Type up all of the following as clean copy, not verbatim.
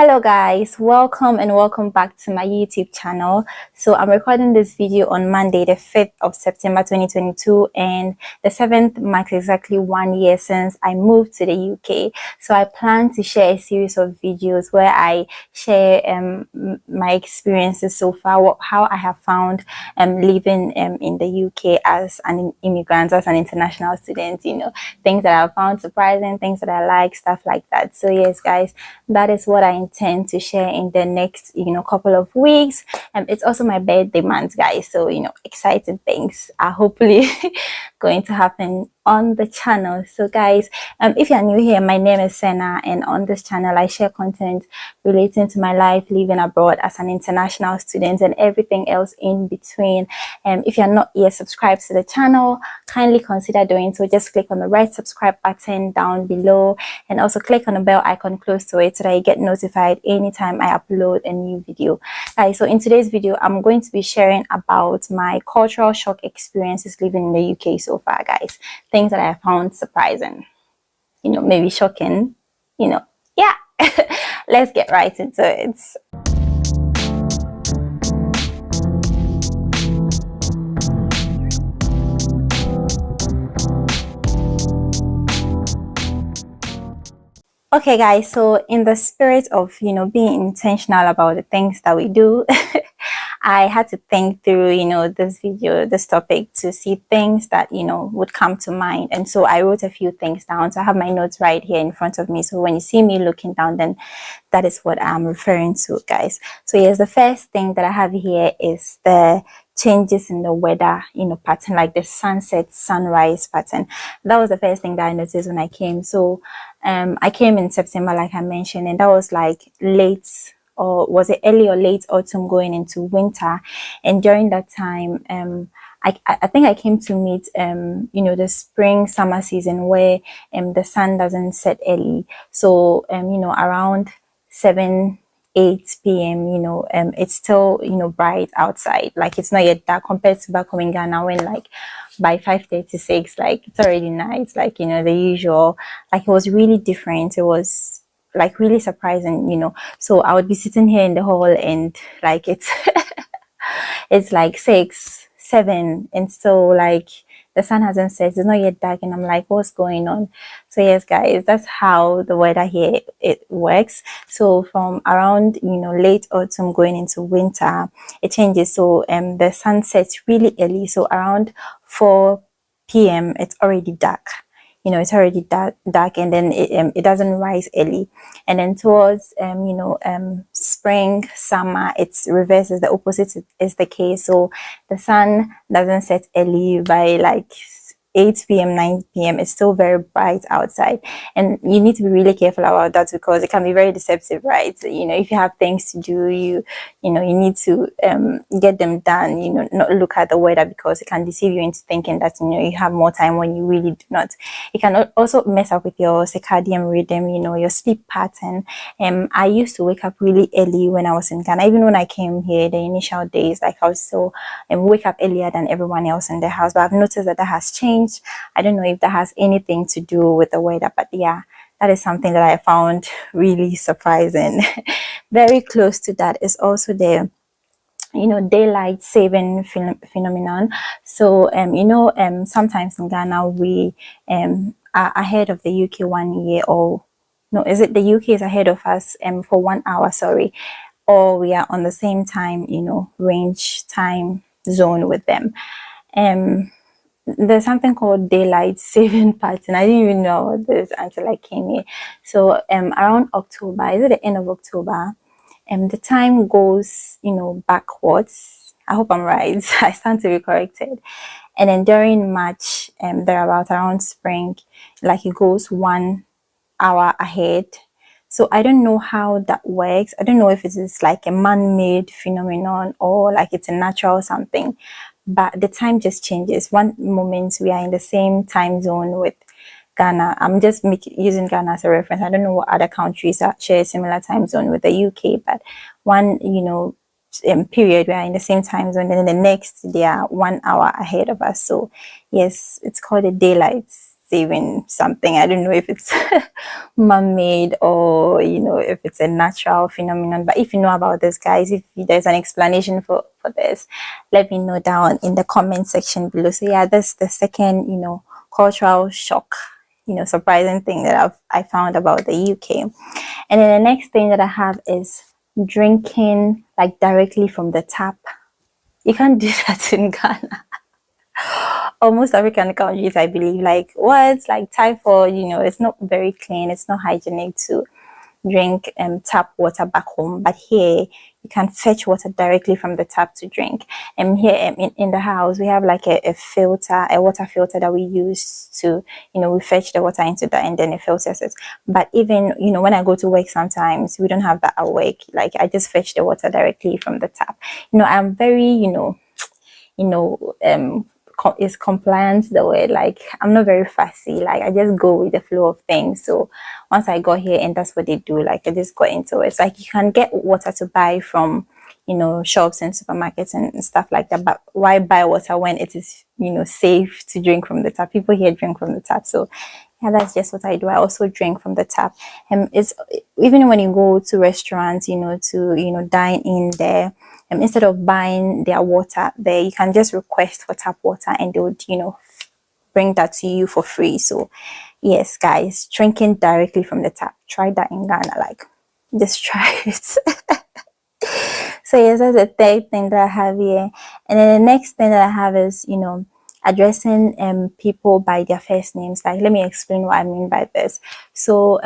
Hello guys, welcome back to my YouTube channel. So I'm recording this video on Monday the 5th of September 2022, and the 7th marks exactly 1 year since I moved to the UK. So I plan to share a series of videos where I share my experiences so far, how I have found living in the UK as an immigrant, as an international student, things that I found surprising, things that I like, stuff like that. So yes guys, that is what I intend to share in the next couple of weeks. It's also my birthday month guys, so exciting things are hopefully going to happen on the channel. So guys, if you're new here, my name is Senna, and on this channel I share content relating to my life living abroad as an international student and everything else in between. If you're not yet subscribed to the channel, kindly consider doing so. Just click on the red subscribe button down below, and also click on the bell icon close to it so that you get notified anytime I upload a new video. Guys, so in today's video I'm going to be sharing about my cultural shock experiences living in the UK so far, guys. Things that I found surprising, maybe shocking, yeah. Let's get right into it. Okay guys, so in the spirit of being intentional about the things that we do, I had to think through this topic to see things that would come to mind. And so I wrote a few things down. So I have my notes right here in front of me, so when you see me looking down, then that is what I'm referring to, guys. So yes, the first thing that I have here is the changes in the weather pattern, like the sunset sunrise pattern. That was the first thing that I noticed when I came. So I came in September, like I mentioned, and that was like late, or was it early or late autumn going into winter. And during that time I think I came to meet the spring summer season where the sun doesn't set early. So around 7-8 p.m. It's still bright outside, like it's not yet dark, compared to back home in Ghana when like by 5:36 like it's already night, like the usual. Like it was really different. It was like really surprising. So I would be sitting here in the hall and like it's it's like 6-7 and still like the sun hasn't set, it's not yet dark, and I'm like, what's going on? So yes guys, that's how the weather here it works. So from around late autumn going into winter, it changes. So the sun sets really early, so around 4 p.m. it's already dark. It's already dark, and then it doesn't rise early. And then towards spring summer, it's reverses, the opposite is the case. So the sun doesn't set early. By like 8 p.m 9 p.m it's still very bright outside, and you need to be really careful about that because it can be very deceptive, right? If you have things to do, you need to get them done, not look at the weather, because it can deceive you into thinking that you have more time when you really do not. It can also mess up with your circadian rhythm, your sleep pattern. I used to wake up really early when I was in Ghana. Even when I came here, the initial days, like I was still wake up earlier than everyone else in the house, but I've noticed that has changed. I don't know if that has anything to do with the weather, but yeah, that is something that I found really surprising. Very close to that is also the daylight saving phenomenon. So sometimes in Ghana we are ahead of the UK 1 year, or no, is it the UK is ahead of us for 1 hour, sorry, or we are on the same time range time zone with them. There's something called daylight saving pattern. I didn't even know about this until I came here. So around October, is it the end of October, the time goes backwards. I hope I'm right. I stand to be corrected. And then during March, thereabout around spring, like it goes 1 hour ahead. So I don't know how that works. I don't know if it is like a man-made phenomenon or like it's a natural something, but the time just changes. One moment we are in the same time zone with Ghana. I'm just using Ghana as a reference. I don't know what other countries share a similar time zone with the UK, but one period we are in the same time zone, and then the next they are 1 hour ahead of us. So yes, it's called a daylight saving something. I don't know if it's man-made or if it's a natural phenomenon. But if you know about this, guys, if there's an explanation for this, let me know down in the comment section below. So yeah, that's the second cultural shock, surprising thing that I found about the UK. And then the next thing that I have is drinking like directly from the tap. You can't do that in Ghana. Almost African countries, I believe, like what, like typhoid, it's not very clean, it's not hygienic to drink tap water back home. But here you can fetch water directly from the tap to drink. And here in the house we have like a filter, a water filter that we use to we fetch the water into that, and then it filters it. But even when I go to work, sometimes we don't have that at work. Like I just fetch the water directly from the tap. I'm very is compliance the word? Like I'm not very fussy. Like I just go with the flow of things. So once I got here and that's what they do, like I just got into it. It's like you can get water to buy from shops and supermarkets and stuff like that, but why buy water when it is safe to drink from the tap? People here drink from the tap. So yeah, that's just what I do. I also drink from the tap. And it's even when you go to restaurants, to dine in there, instead of buying their water there, you can just request for tap water and they would bring that to you for free. So yes, guys, drinking directly from the tap, try that in Ghana. Like just try it. So yes, that's the third thing that I have here. And then the next thing that I have is addressing people by their first names. Like let me explain what I mean by this. So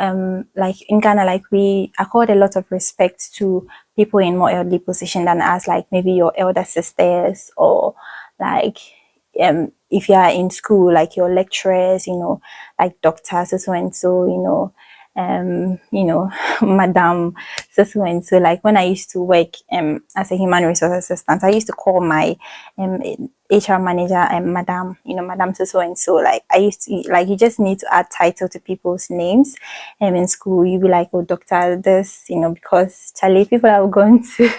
like in Ghana, like we accord a lot of respect to people in more elderly position than us, like maybe your elder sisters, or like if you are in school, like your lecturers, like doctors, so and so, madam, so and so. Like when I used to work as a human resource assistant, I used to call my HR manager madam, madam so and so. Like I used to, like, you just need to add title to people's names. In school you be like, oh, doctor this, because Charlie, people have gone to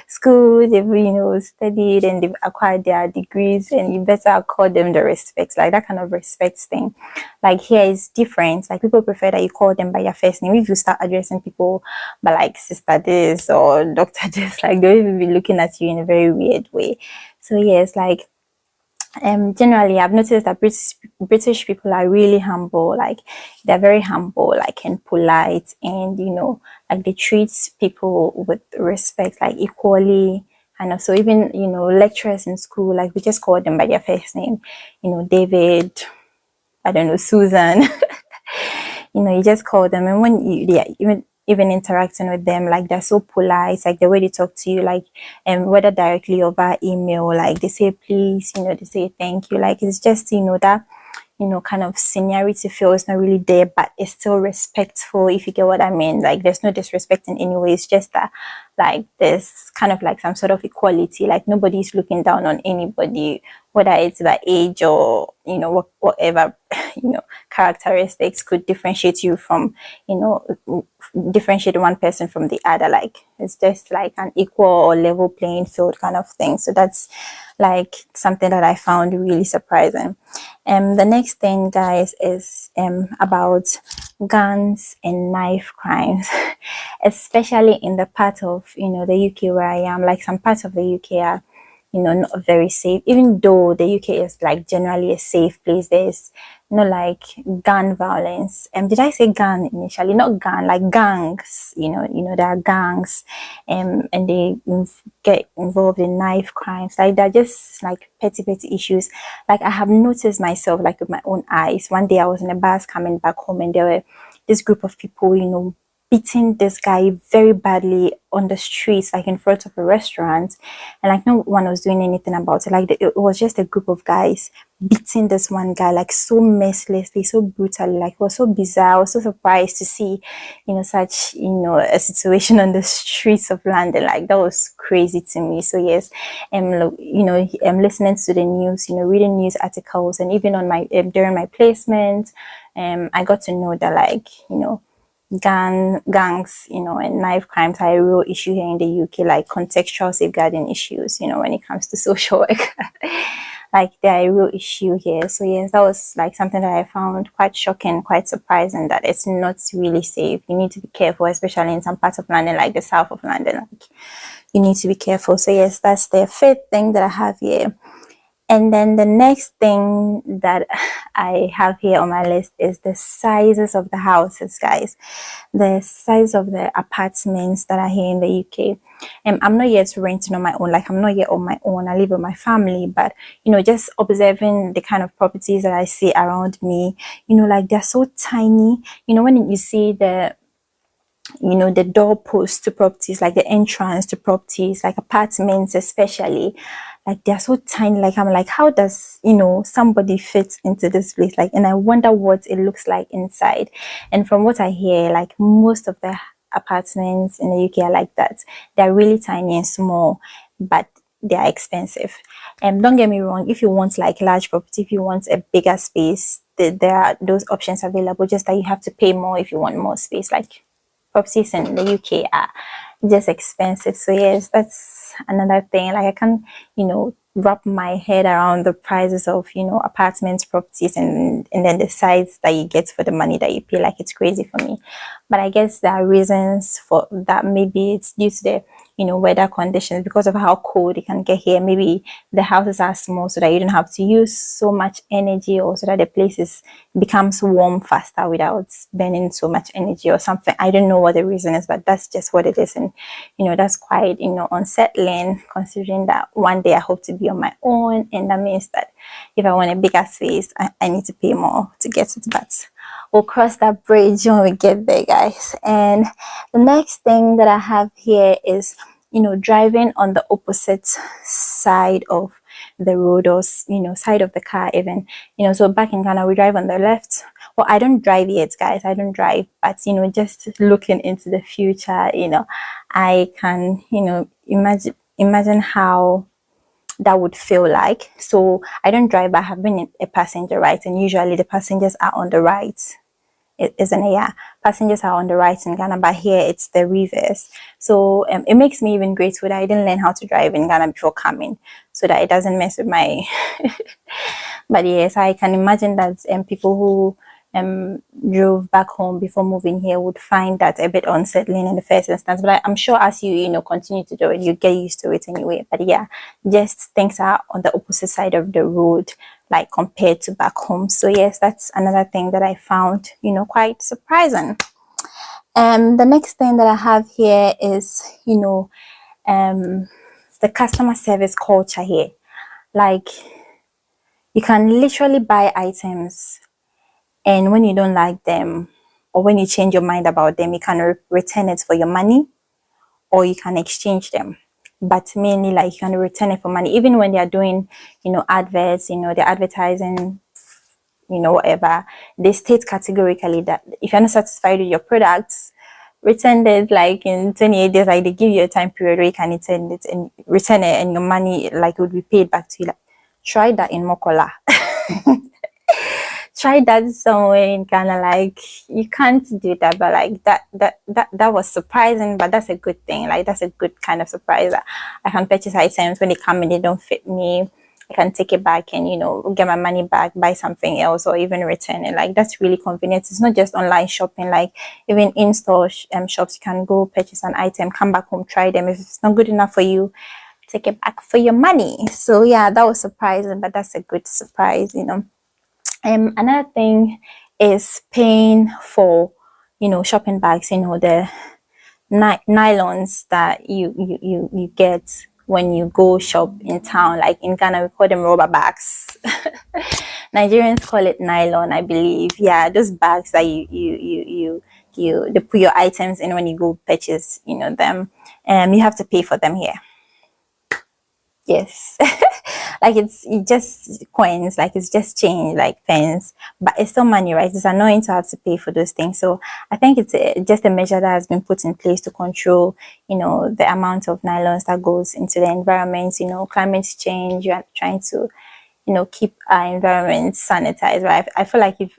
school, they've studied and they've acquired their degrees, and you better accord them the respect, like that kind of respect thing. Like here is different. Like people prefer that you call them by your first name. If you start addressing people by like sister this or doctor this, like they'll even be looking at you in a very weird way. So yes, like generally I've noticed that British people are really humble. Like they're very humble, like, and polite, and like they treat people with respect, like equally. And also even lecturers in school, like we just call them by their first name, David, I don't know, Susan. You just call them, and when even interacting with them, like they're so polite, like the way they talk to you, like whether directly or via email, like they say please, they say thank you. Like it's just that kind of seniority feel is not really there, but it's still respectful, if you get what I mean. Like there's no disrespect in any way. It's just that like there's kind of like some sort of equality. Like nobody's looking down on anybody, whether it's by age or whatever characteristics could differentiate you from differentiate one person from the other. Like it's just like an equal or level playing field kind of thing. So that's like something that I found really surprising. The next thing, guys, is about guns and knife crimes, especially in the part of the UK where I am. Like some parts of the UK are not very safe, even though the UK is like generally a safe place. There's like gun violence. Did I say gun initially? Not gun, like gangs. There are gangs, and they get involved in knife crimes. Like they're just like petty issues. Like I have noticed myself, like with my own eyes. One day I was in a bus coming back home, and there were this group of people, beating this guy very badly on the streets, like in front of a restaurant, and like no one was doing anything about it. Like it was just a group of guys beating this one guy, like so mercilessly, so brutally. Like it was so bizarre. I was so surprised to see such a situation on the streets of London. Like that was crazy to me. So yes, I'm listening to the news, reading news articles, and even on my during my placement, I got to know that, like, gangs, and knife crimes are a real issue here in the UK, like contextual safeguarding issues, when it comes to social work. like they're a real issue here. So yes, that was like something that I found quite shocking, quite surprising, that it's not really safe. You need to be careful, especially in some parts of London, like the south of London. Like, you need to be careful. So yes, that's the fifth thing that I have here. And then the next thing that I have here on my list is the sizes of the houses, guys. The size of the apartments that are here in the UK. I'm not yet renting on my own. Like, I'm not yet on my own. I live with my family. But, just observing the kind of properties that I see around me, like they're so tiny. When you see the doorposts to properties, like the entrance to properties, like apartments especially, like they're so tiny. Like, I'm like, how does somebody fit into this place? Like, and I wonder what it looks like inside. And from what I hear, like most of the apartments in the UK are like that. They're really tiny and small, but they are expensive. And don't get me wrong, if you want like large property, if you want a bigger space, there are those options available, just that you have to pay more if you want more space. Like, properties in the UK are just expensive. So yes, that's another thing. Like, I can't, wrap my head around the prices of, apartments, properties, and then the size that you get for the money that you pay. Like, it's crazy for me. But I guess there are reasons for that. Maybe it's due to the weather conditions, because of how cold it can get here. Maybe the houses are small so that you don't have to use so much energy, or so that the place becomes warm faster without burning so much energy or something. I don't know what the reason is, but that's just what it is. And that's quite unsettling, considering that one day I hope to be on my own, and that means that if I want a bigger space, I need to pay more to get it. But we'll cross that bridge when we get there, guys. And the next thing that I have here is driving on the opposite side of the road, or side of the car even. So back in Ghana, we drive on the left. Well, I don't drive yet, guys. I don't drive, but just looking into the future, I can imagine how that would feel like. So I don't drive, but I have been a passenger, right? And usually the passengers are on the right. Isn't it? Yeah, passengers are on the right in Ghana, but here it's the reverse. So it makes me even grateful that I didn't learn how to drive in Ghana before coming, so that it doesn't mess with my but yes, I can imagine that people who drove back home before moving here would find that a bit unsettling in the first instance. But I'm sure as you continue to do it, you get used to it anyway. But yeah, just things are on the opposite side of the road, like compared to back home. So yes, that's another thing that I found quite surprising. The next thing that I have here is the customer service culture here. Like, you can literally buy items, and when you don't like them, or when you change your mind about them, you can return it for your money, or you can exchange them. But mainly, like, you can return it for money. Even when they are doing adverts, they're advertising, whatever, they state categorically that if you're not satisfied with your products, return it like in 28 days. Like, they give you a time period where you can return it, and your money, like, would be paid back to you. Like, try that in Mokola. Try that somewhere in Ghana. Like, you can't do that. But like, that was surprising, but that's a good thing. Like, that's a good kind of surprise. I can purchase items, when they come and they don't fit me, I can take it back and get my money back, buy something else, or even return it. Like, that's really convenient. It's not just online shopping. Like, even in-store shops, you can go purchase an item, come back home, try them. If it's not good enough for you, take it back for your money. So yeah, that was surprising, but that's a good surprise. Another thing is paying for shopping bags, the nylons that you get when you go shop in town. Like, in Ghana, we call them rubber bags. Nigerians call it nylon, I believe. Yeah, those bags that they put your items in when you go purchase them. You have to pay for them here. Yes. Like, it's just coins, like, it's just change, like pence, but it's still money, right? It's annoying to have to pay for those things. So I think it's just a measure that has been put in place to control the amount of nylons that goes into the environment. Climate change, you are trying to keep our environment sanitized, right? I feel like if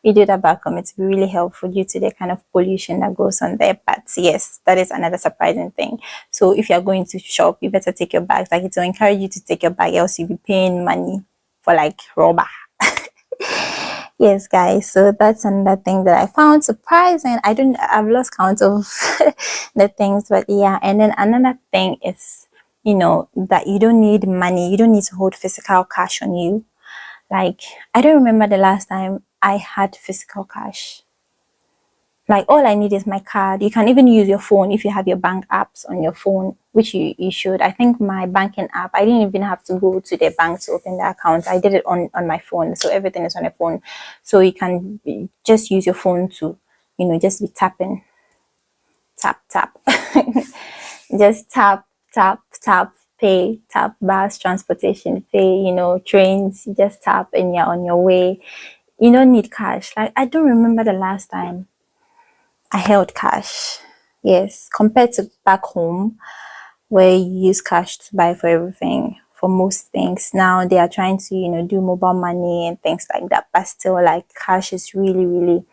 we do that back home, it's really helpful due to the kind of pollution that goes on there. But yes, that is another surprising thing. So if you're going to shop, you better take your bags. Like, it will encourage you to take your bag, else you'll be paying money for like rubber. Yes, guys, so that's another thing that I found surprising. I've lost count of the things, but yeah. And then another thing is, that you don't need money, you don't need to hold physical cash on you. Like, I don't remember the last time I had physical cash. Like, all I need is my card. You can even use your phone if you have your bank apps on your phone, which you should. I think my banking app, I didn't even have to go to the bank to open the account. I did it on my phone. So everything is on the phone. So you can just use your phone to, just be tapping. Tap, tap. Just tap, tap, tap, pay, tap, bus, transportation, pay, trains, you just tap and you're on your way. You don't need cash. Like, I don't remember the last time I held cash. Yes, compared to back home where you use cash to buy for everything, for most things. Now they are trying to, do mobile money and things like that. But still, like, cash is really, really,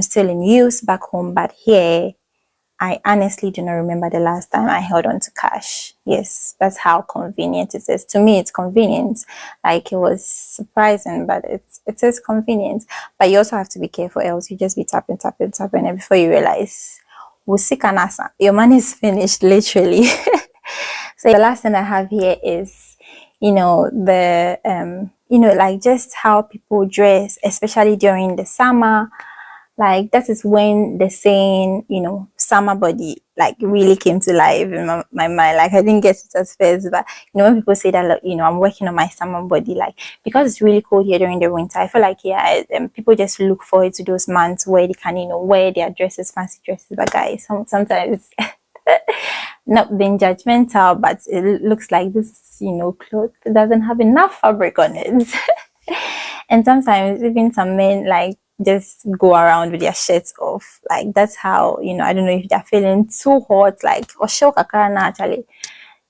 still in use back home. But here, I honestly do not remember the last time I held on to cash. Yes, that's how convenient it is. To me, it's convenient. Like, it was surprising, but it is convenient. But you also have to be careful, else you just be tapping, tapping, tapping, and before you realize, your money is finished, literally. So the last thing I have here is, like, just how people dress, especially during the summer. Like, that is when the saying, summer body, like, really came to life in my mind. Like, I didn't get it at first, but, when people say that, like, I'm working on my summer body, like, because it's really cold here during the winter, I feel like, yeah, people just look forward to those months where they can, wear their dresses, fancy dresses. But guys, sometimes, not being judgmental, but it looks like this, cloth doesn't have enough fabric on it. And sometimes even some men, like, just go around with their shirts off. Like, that's how, I don't know if they're feeling too hot, like, or show kakana actually,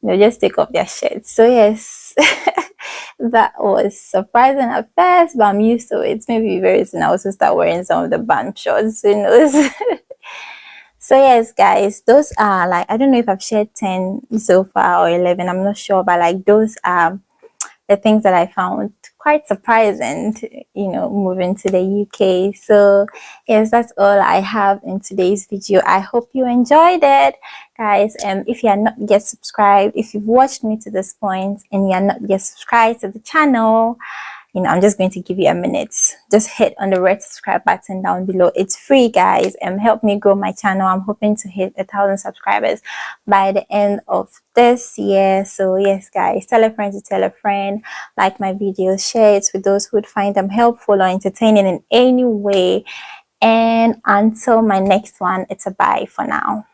just take off their shirts. So yes, that was surprising at first, but I'm used to it. Maybe very soon I also start wearing some of the band shorts, who knows. So yes, guys, those are, like, I don't know if I've shared 10 so far or 11, I'm not sure, but like, those are the things that I found quite surprising, moving to the UK. So yes, that's all I have in today's video. I hope you enjoyed it, guys. If you are not yet subscribed, if you've watched me to this point and you are not yet subscribed to the channel, I'm just going to give you a minute. Just hit on the red subscribe button down below. It's free, guys, and help me grow my channel. I'm hoping to hit 1,000 subscribers by the end of this year. So yes, guys, tell a friend to tell a friend, like my videos, share it with those who would find them helpful or entertaining in any way. And until my next one, it's a bye for now.